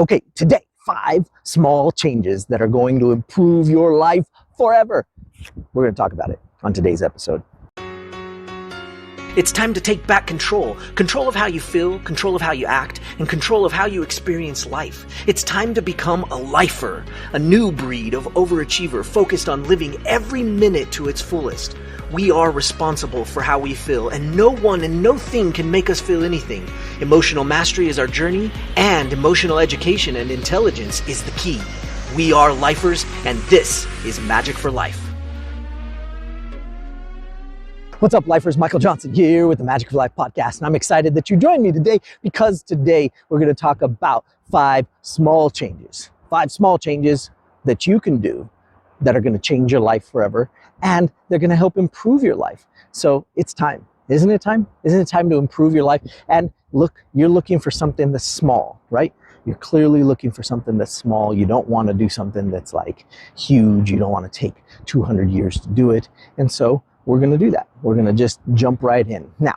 Okay, today, 5 small changes that are going to improve your life forever. We're going to talk about it on today's episode. It's time to take back control. Control of how you feel, control of how you act, and control of how you experience life. It's time to become a lifer, a new breed of overachiever focused on living every minute to its fullest. We are responsible for how we feel, and no one and no thing can make us feel anything. Emotional mastery is our journey, and emotional education and intelligence is the key. We are lifers, and this is Magic for Life. What's up, lifers? Michael Johnson here with the Magic for Life podcast, and I'm excited that you joined me today because today we're going to talk about 5 small changes. 5 small changes that you can do that are going to change your life forever, and they're going to help improve your life. So it's time. Isn't it time? Isn't it time to improve your life? And look, you're looking for something that's small, right? You're clearly looking for something that's small. You don't want to do something that's like huge. You don't want to take 200 years to do it. And so we're going to do that. We're going to just jump right in. Now,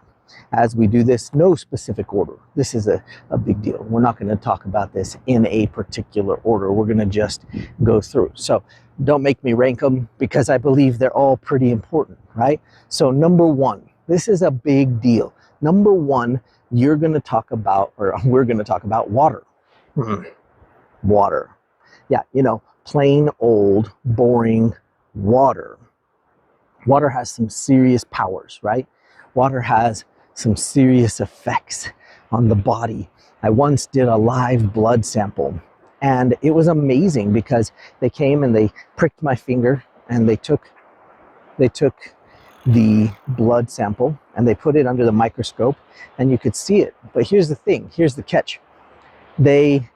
as we do this, no specific order. This is a big deal. We're not going to talk about this in a particular order. We're going to just go through. So don't make me rank them because I believe they're all pretty important, right? So number 1, this is a big deal. Number 1, you're going to talk about, or we're going to talk about water. Water. Yeah, plain old, boring water. Water has some serious powers, right? Water has some serious effects on the body. I once did a live blood sample, and it was amazing because they came and they pricked my finger and they took the blood sample and they put it under the microscope and you could see it. But here's the thing, here's the catch. They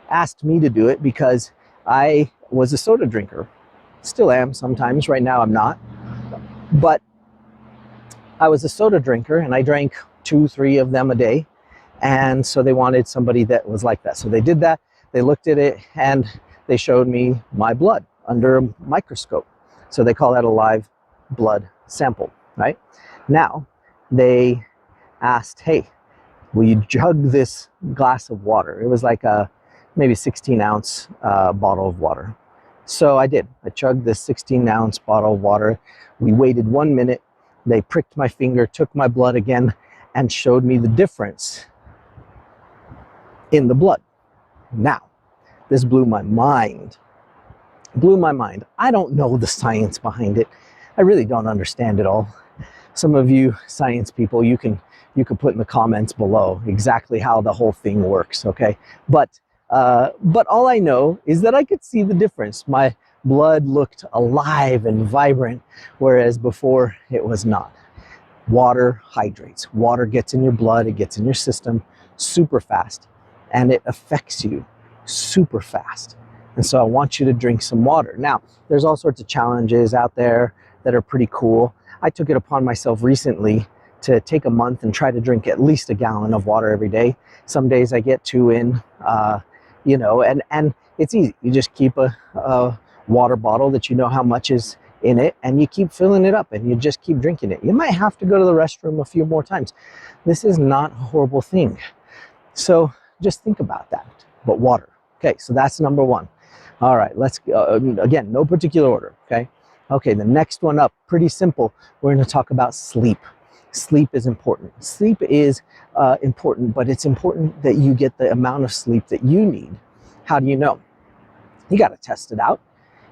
asked me to do it because I was a soda drinker. Still am sometimes. Right now I'm not. But I was a soda drinker and I drank 2-3 of them a day. And so they wanted somebody that was like that. So they did that. They looked at it and they showed me my blood under a microscope. So they call that a live blood sample, right? Now they asked, hey, will you jug this glass of water? It was like a maybe 16-ounce bottle of water. So I did. I chugged this 16-ounce bottle of water. We waited 1 minute. They pricked my finger, took my blood again, and showed me the difference in the blood. Now, this blew my mind. Blew my mind. I don't know the science behind it. I really don't understand it all. Some of you science people, you can put in the comments below exactly how the whole thing works, okay? But all I know is that I could see the difference. My blood looked alive and vibrant, whereas before it was not. Water hydrates. Water gets in your blood, it gets in your system super fast, and it affects you super fast. And so I want you to drink some water. Now, there's all sorts of challenges out there that are pretty cool. I took it upon myself recently to take a month and try to drink at least a gallon of water every day. Some days I get 2 in, and it's easy. You just keep a water bottle that you know how much is in it, and you keep filling it up and you just keep drinking it. You might have to go to the restroom a few more times. This is not a horrible thing. So just think about that. But water. Okay, so that's number 1. All right, let's again, no particular order, okay? Okay, the next one up, pretty simple. We're going to talk about sleep. Sleep is important. Sleep is important, but it's important that you get the amount of sleep that you need. How do you know? You got to test it out.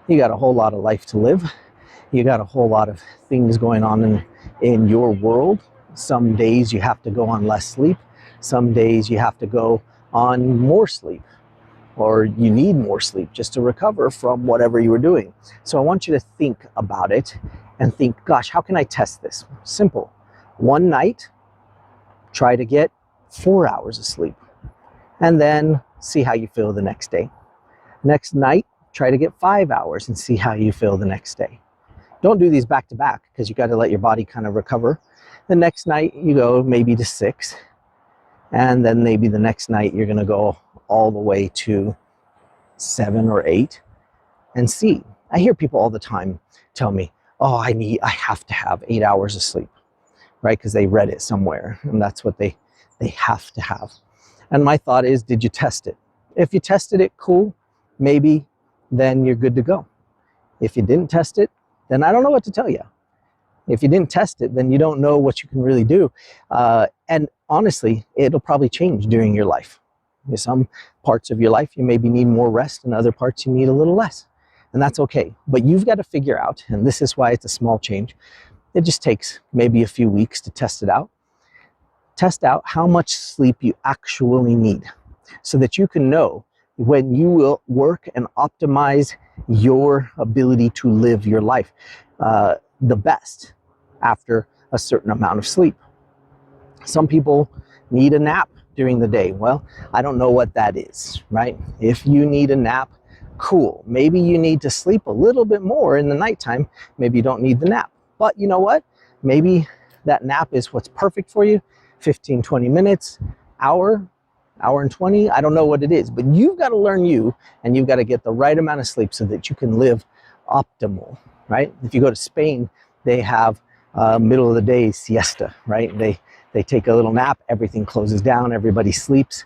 You got a whole lot of life to live. You got a whole lot of things going on in your world. Some days you have to go on less sleep. Some days you have to go on more sleep, or you need more sleep just to recover from whatever you were doing. So I want you to think about it and think, gosh, how can I test this? Simple. One night, try to get 4 hours of sleep, and then see how you feel the next day. Next night, try to get 5 hours and see how you feel the next day. Don't do these back to back because you got to let your body kind of recover. The next night you go maybe to 6, and then maybe the next night you're going to go all the way to 7 or 8 and see. I hear people all the time tell me, oh, I have to have 8 hours of sleep, right? Because they read it somewhere and that's what they have to have. And my thought is, did you test it? If you tested it, cool, maybe then you're good to go. If you didn't test it, then I don't know what to tell you. If you didn't test it, then you don't know what you can really do. And honestly, it'll probably change during your life. In some parts of your life, you maybe need more rest, and other parts you need a little less. And that's okay. But you've got to figure out, and this is why it's a small change. It just takes maybe a few weeks to test it out. Test out how much sleep you actually need so that you can know when you will work and optimize your ability to live your life the best after a certain amount of sleep. Some people need a nap during the day. Well, I don't know what that is, right? If you need a nap, cool. Maybe you need to sleep a little bit more in the nighttime. Maybe you don't need the nap. But you know what? Maybe that nap is what's perfect for you. 15, 20 minutes, hour and 20. I don't know what it is, but you've got to learn you, and you've got to get the right amount of sleep so that you can live optimal, right? If you go to Spain, they have middle of the day siesta, right? They take a little nap, everything closes down, everybody sleeps,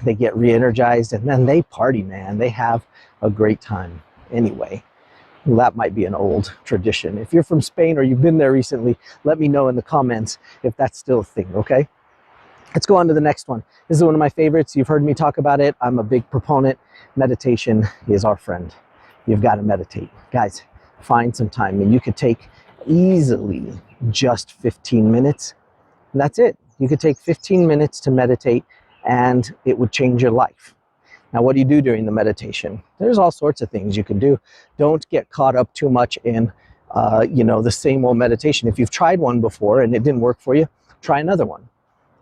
they get re-energized, and then they party, man. They have a great time. Anyway, that might be an old tradition. If you're from Spain or you've been there recently, let me know in the comments if that's still a thing, okay? Let's go on to the next one. This is one of my favorites. You've heard me talk about it. I'm a big proponent. Meditation is our friend. You've got to meditate. Guys, find some time, and you could take easily just 15 minutes. And that's it. You could take 15 minutes to meditate, and it would change your life. Now, what do you do during the meditation? There's all sorts of things you can do. Don't get caught up too much in, the same old meditation. If you've tried one before and it didn't work for you, try another one.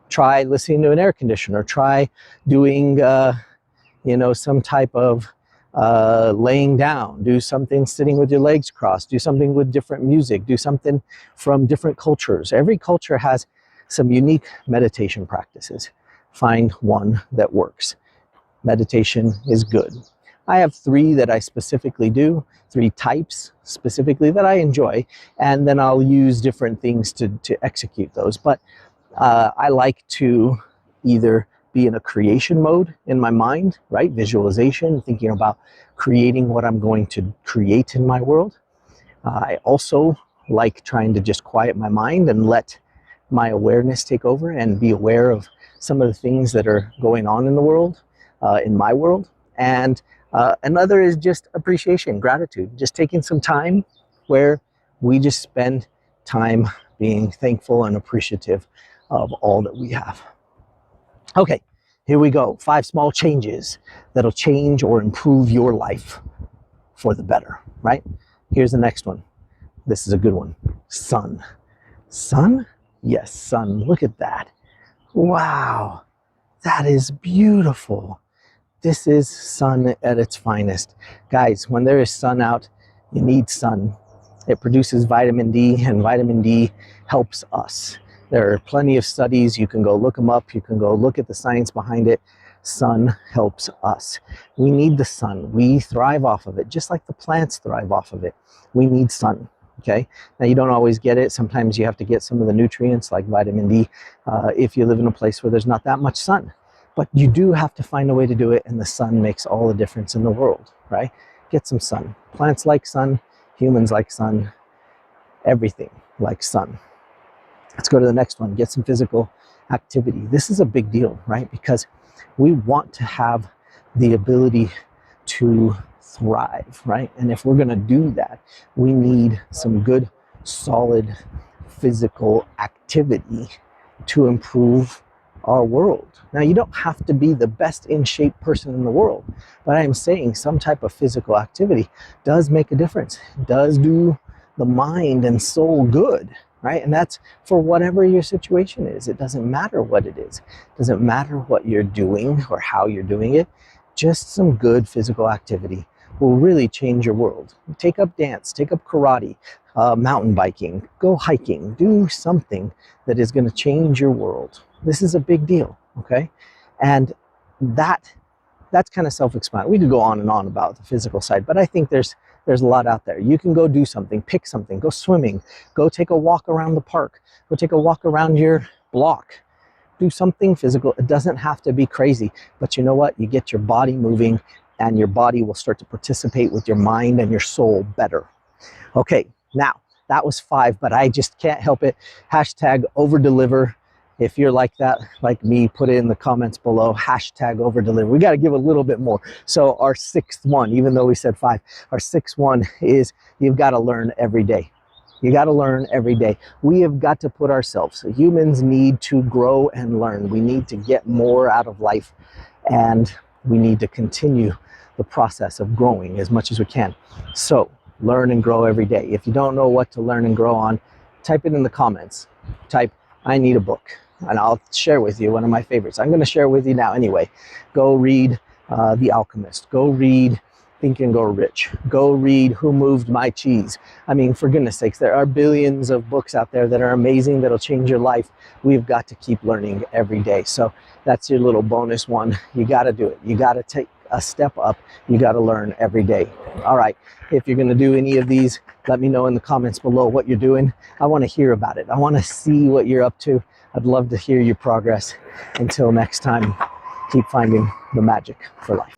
Try listening to an air conditioner. Try doing, some type of laying down. Do something sitting with your legs crossed. Do something with different music. Do something from different cultures. Every culture has some unique meditation practices. Find one that works. Meditation is good. I have 3 that I specifically do, 3 types specifically that I enjoy, and then I'll use different things to execute those. But I like to either be in a creation mode in my mind, right? Visualization, thinking about creating what I'm going to create in my world. I also like trying to just quiet my mind and let my awareness take over and be aware of some of the things that are going on in the world, in my world. And another is just appreciation, gratitude, just taking some time where we just spend time being thankful and appreciative of all that we have. Okay, here we go. 5 small changes that'll change or improve your life for the better, right? Here's the next one. This is a good one. Sun. Sun? Yes, sun. Look at that. Wow, that is beautiful. This is sun at its finest. Guys, when there is sun out, you need sun. It produces vitamin D, and vitamin D helps us. There are plenty of studies. You can go look them up. You can go look at the science behind it. Sun helps us. We need the sun. We thrive off of it, just like the plants thrive off of it. We need sun. Okay. Now, you don't always get it. Sometimes you have to get some of the nutrients like vitamin D if you live in a place where there's not that much sun. But you do have to find a way to do it, and the sun makes all the difference in the world, right? Get some sun. Plants like sun. Humans like sun. Everything likes sun. Let's go to the next one. Get some physical activity. This is a big deal, right? Because we want to have the ability to thrive, right? And if we're going to do that, we need some good, solid physical activity to improve our world. Now, you don't have to be the best in shape person in the world, but I am saying some type of physical activity does make a difference. It does do the mind and soul good, right? And that's for whatever your situation is. It doesn't matter what it is. It doesn't matter what you're doing or how you're doing it. Just some good physical activity will really change your world. Take up dance, take up karate, mountain biking, go hiking, do something that is going to change your world. This is a big deal, okay? And that's kind of self-explanatory. We could go on and on about the physical side, but I think there's a lot out there. You can go do something, pick something, go swimming, go take a walk around the park, go take a walk around your block, do something physical. It doesn't have to be crazy, but you know what? You get your body moving and your body will start to participate with your mind and your soul better. Okay, now that was 5, but I just can't help it. Hashtag overdeliver. If you're like that, like me, put it in the comments below, hashtag overdeliver. We got to give a little bit more. So our 6th one, even though we said 5, our 6th one is you've got to learn every day. You got to learn every day. We have got to put ourselves, humans need to grow and learn. We need to get more out of life, and we need to continue the process of growing as much as we can. So learn and grow every day. If you don't know what to learn and grow on, type it in the comments. Type, I need a book, and I'll share with you one of my favorites. I'm going to share with you now anyway. Go read The Alchemist. Go read Think and Grow Rich. Go read Who Moved My Cheese. I mean, for goodness sakes, there are billions of books out there that are amazing, that'll change your life. We've got to keep learning every day. So that's your little bonus one. You got to do it. You got to take a step up. You got to learn every day. All right. If you're going to do any of these, let me know in the comments below what you're doing. I want to hear about it. I want to see what you're up to. I'd love to hear your progress. Until next time, keep finding the magic for life.